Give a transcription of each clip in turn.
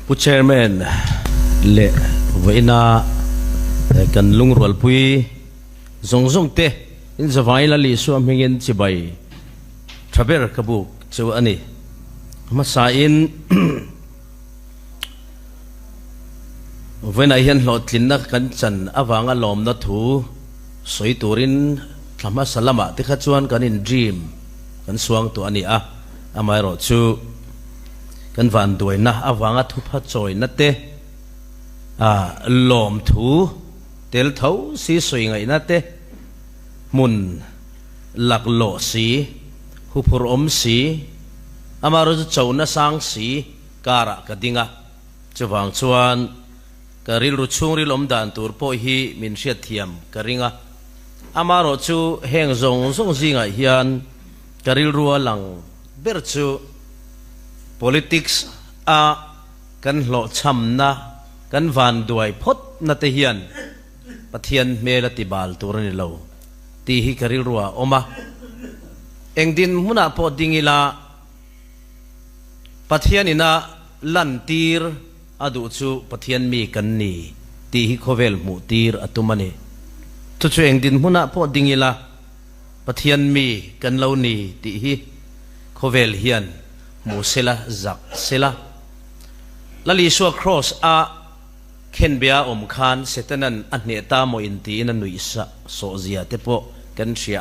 ผู้ chairman เละไว้น่ากันลุงรัวปุยส่งเตะอินสวายละลิสวมเฮงินจิบายทรัพย์กบุกเจ้าอันนี้มาสายอินเว้นไอเห็นหลอดลินนักกันจันอวังอารมณ์นัทหูสวยตัวรินทำมาสลามะที่ขัดชวนกันอินดรีมกันสวงตัวอันนี้อามายรอชูกันวันด้วยนะอวังทุพัดจอยนัดเตลมถูเตลเท้าสีสวยไงนัดเตมุนหลักโลสีหุบรมสีอามารถเจ้าหน้าสังสีการะกดิ่งจะวางชวนการิลรุชุงริลอมดันตูร์โพฮีมินเชียเทียมการิงอามารถชูแห่งทรงสิงห์เฮียนการิลรัวหลังเบอร์ชู politics กันหล่อช้ำนะกันวันด้วยพดนัตเฮียนปะเทียนเมลติบาลตัวนี้เราตีฮิการิลรัวออกมาเองดินมุนาพอดิงิลาปะเทียนินะลันตีร์อดูชูปะเทียนมีกันนี่ตีฮิโคเวลมูตีร์อตุมันนี่ทุกช่วงดินมุนาพอดิงิลาปะเทียนมีกันเหล่านี้ตีฮิโคเวลเฮียนมูเซลาจักเซลาลลิชัวครอสเข็นเบียอมคานเสตนันอันเนตามอินตีนันนุยสะโซเซียเตโปกันเชีย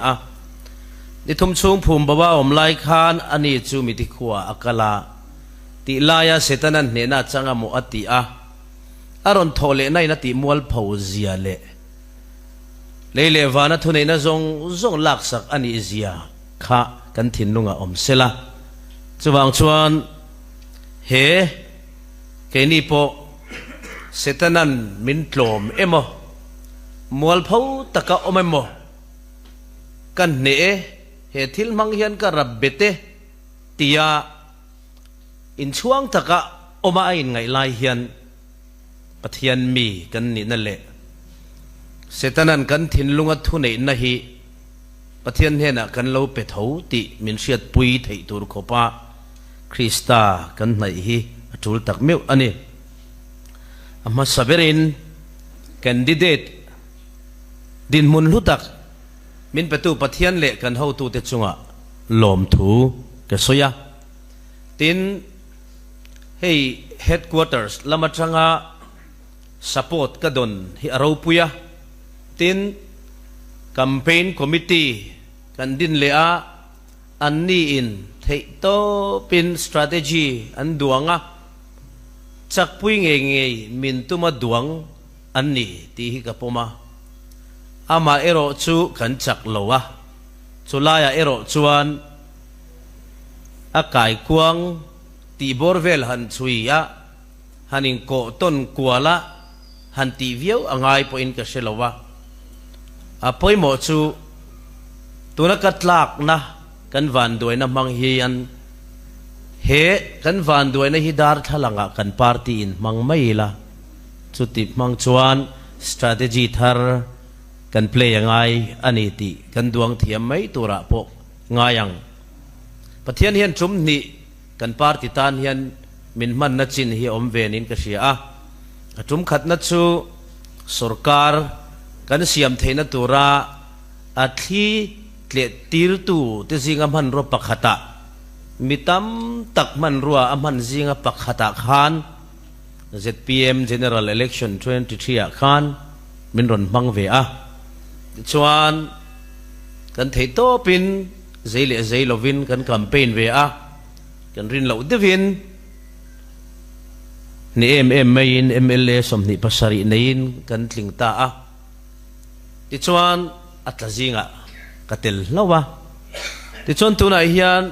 ดิทุมชุงภูมิบ่าวอมไลคานอันนี้จูมิติขัวอักลาติลายาเสตนันเนน่าจังมุอติอารอนโทเลนัยนัติมัวลพาวเซียเลวานัทุเนน่าจงลักษักอันนี้เซียข้ากันทินนุงอมเซลาจวางชวนเฮเกนิโปเสตนันมินโลมเอโมมัวลพาวตะกะอมเอโมกันเนเหตุที่มังเฮียนก็รับเบเตตียอินช่วงตะกะอมาอินไงลายเฮียนปะเทียนมีกันนี่นั่นแหละเสตนันกันทินลุงอัทุเนนะฮีปะเทียนเฮนะกันเราเปทาวติมินเชียดปุยไทยตุรโคปาคริสตากันไหนฮีจุลตักเมียวอันนี้อามาสับเรินแคนดิเดตดินมุนลุตักมินประตูปะเทียนเละกันเฮาตูเตจุงะลมถูกะสอยตินให้ headquarters ละมาจังะ support กะดนฮิอารูปุยะติน campaign committee กันดินเละอันนี้อินเทโตเป็น strategy อันดวงจักปุยเงยมินตุมาดวงอันนี้ที่ฮิกะปมาอามาเอโรจูขันจักโลวะจุลายาเอโรจวนอากายกวงตีบอร์เวลหันชุยยะหันิงโกต้นกัวละหันตีเวียวอ่างไอปอินกะเชลวะอาปอยหมอจูตัวนักตลากนะกันวันด้วยนะมังเฮียนเฮกันวันด้วยนะฮิดาร์ทลังกันปาร์ตี้มังไม่ละจุดติมังจวน strategy ทาร์กันเพลย์ยังไงอันนี้ตีกันดวงเทียมไม่ตัวระพกง่ายังปะเทียนเฮียนจุ่มนี่กันปาร์ติตานเฮียนมินมันนัดจินเฮียอมเวนินก็เสียจุ่มขัดนัดซูสุรการกันเสียมเทนตัวระอาทิเกลียตีรตูที่สิงห์มันรัวปักขตะมิตำตักมันรัวอมันสิงห์ปักขตะขาน ZPM General Election 23ขานมินรอนบังเวชวนกันเทโตปินใจเละใจลวินกันแคมเปญเวกันรินเหล่าเดวินนี่ไม่ยิน MLA สมนิปัสรินี่ยินกันลิงตาที่ชวนอัตจิงกัตลแล้ววะที่ชวนตัวไหนเฮียน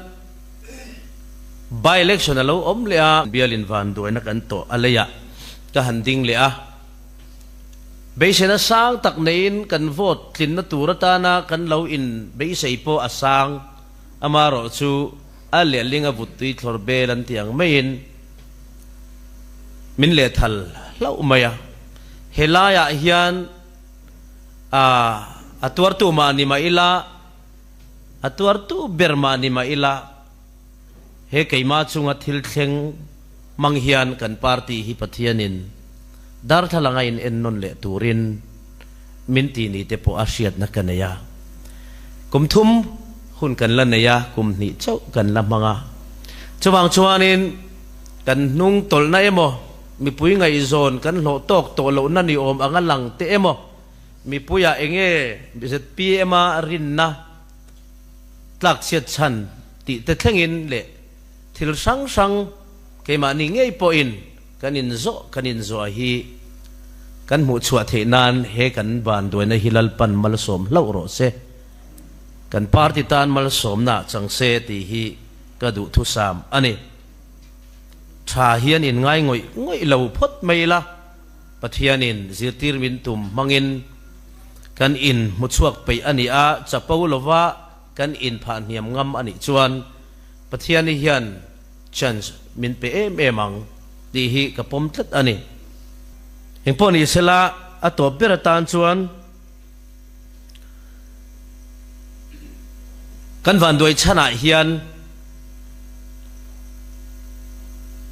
by election แล้วอมเลียเบียลินวันด้วยนักอันโตอะไรยะก็หันดิ่งเลียเบสนะสร้างตักเนินกันโหวตลินนตูรตานากันเลาอินเบสไอโปอสร้างอามารอชูอัลเลลิงอบุตรีทอร์เบลันที่ยังไม่อินมินเลทัลเล่าไม่อะเฮลายะฮิยันตัวร์ตูมานิมาอิลาตัวร์ตูเบอร์มานิมาอิลาเฮกัยมาจุงอัติลเชง manghian kan party hi pathianin dar thalanga in en non le turin minti ni te po asiat na kanaya kum thum hun kan lan ya kum ni chau kan la manga chuwang chuanin kan nung tol na emo mi pui ngai zon kan lo tok to lo na ni om anga lang te emo mi puya enge biset pma rin na tlak siat chan ti te thlengin le thil sang sang ke ma ni ngei po in kanin zo hi kan mu chua the nan he kan ban doi na hilal pan mal som lo ro se kan party tan mal som na chang se ti hi ka du thu sam ani tha hian in ngai ngoi lo phot mai la pathianin zirtir min tum mangin kan in mu chuak pe ani a chapau lova kan in phan hiam ngam ani chuan pathiani hian chance min pe emang ti hi ka pom tlat ani hengpon i sela atop beratan chuan kan van doi chana hian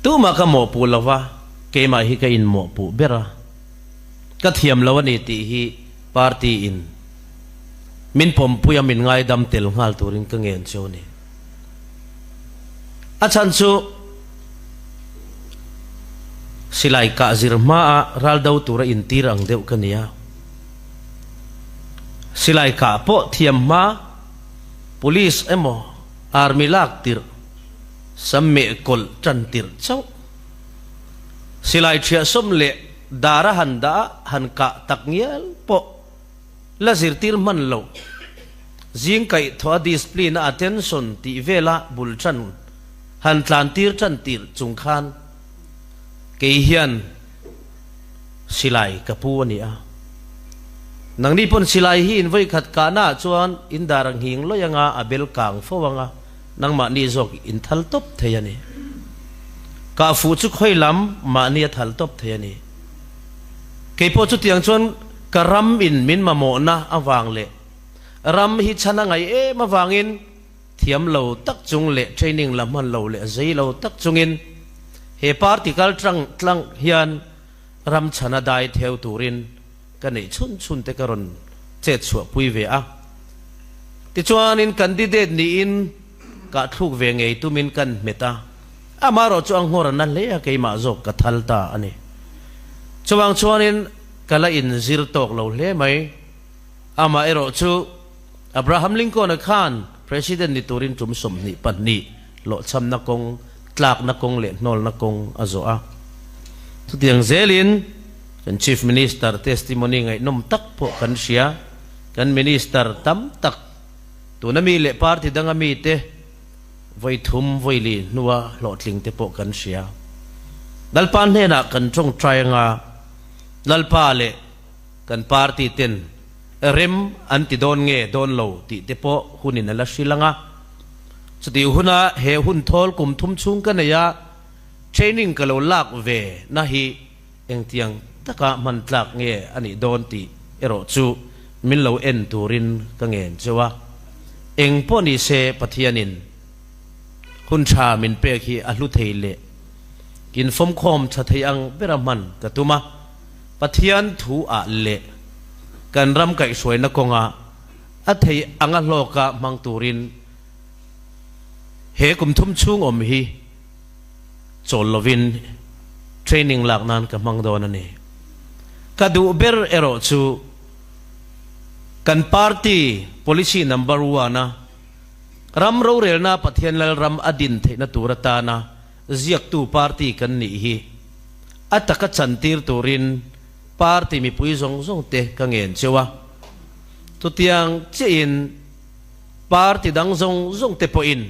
tu ma ka mo pu lawa ke ma hi ka in mo pu bera ka thiam lawani ti hi party in min pom puya min ngai dam tel ngal turin ka ngen choni achan chu silai ka zirma ral dau tura in tirang deu kania silai ka po thiam ma police emo army lak tir samme kol tran tir chau silai thia som le dara handa han ka takngial po la zirtir man lo jing kai thoa discipline attention ti vela bul chan han tlan tir chan tir chung khan ke hian silai kapu ani a nang ni pon silai hi in voi khat ka na chuan in darang hing lo yanga abel kang fowanga nang ma ni zok in thal top theyani ka fu chu khoi lam ma ni thal top theyani ke po chu tiang chuan karam in min ma mo na awang le ram hi chana ngai e ma wangin thiam lo tak chung le training lam man lo le zai lo tak chungin he particle tlang hian ram chana dai theo turin ka nei chun te karon che chua pui ve a ti chuan in candidate ni in ka thuk ve ngei tumin kan meta amaro chu ang hor nan le ke ma zok ka thalta ani chuwang chuan in kala in zir tok lo hle mai ama ero chu Abraham Lincoln khan president ni turin tum som ni pan ni lo cham na kong tlak na kong le nol na kong azo a tu tiang zelin kan chief minister testimony ngai nom tak po kan sia kan minister tam tak tu na mi le party danga mi te voi thum voi li nuwa lo tling te po kan sia dalpan he na kan chong trianga lalpa le kan party ten rem anti don nge don lo ti te po hunin la shilanga chati huna he hun thol kum thum chung kan ya training ka lo lak ve na hi eng tiang taka man tlak nge ani don ti ero chu min lo en turin ka ngen chewa eng po ni se pathianin hun tha min pe khi a hlu theile kin fom khom tha theiang beraman ka tuma pathian thu a le kan ram kai soi na konga a thei anga hloka mang turin he kum thum chung om hi chol lovin training lak nan ka mang don ani ka du ber ero chu kan party policy number 1 na ram ro rel na pathian lal ram adin the na turata na ziak tu party kan ni hi ataka chantir turin party mi pui zong zong te ka ngen chewa tu tiang che in party dang zong zong te po in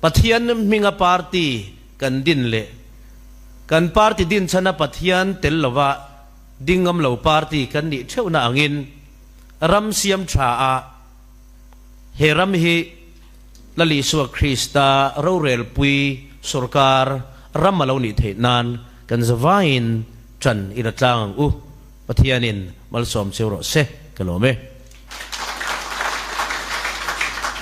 pathian minga party kan din le kan party din chana pathian tel lawa dingam lo party kan ni theu na angin ram siam tha a he ram hi lali suwa krista ro rel pui sarkar ram malo ni the nan kan zawain chan ina tlang pathianin malsom chero se kalome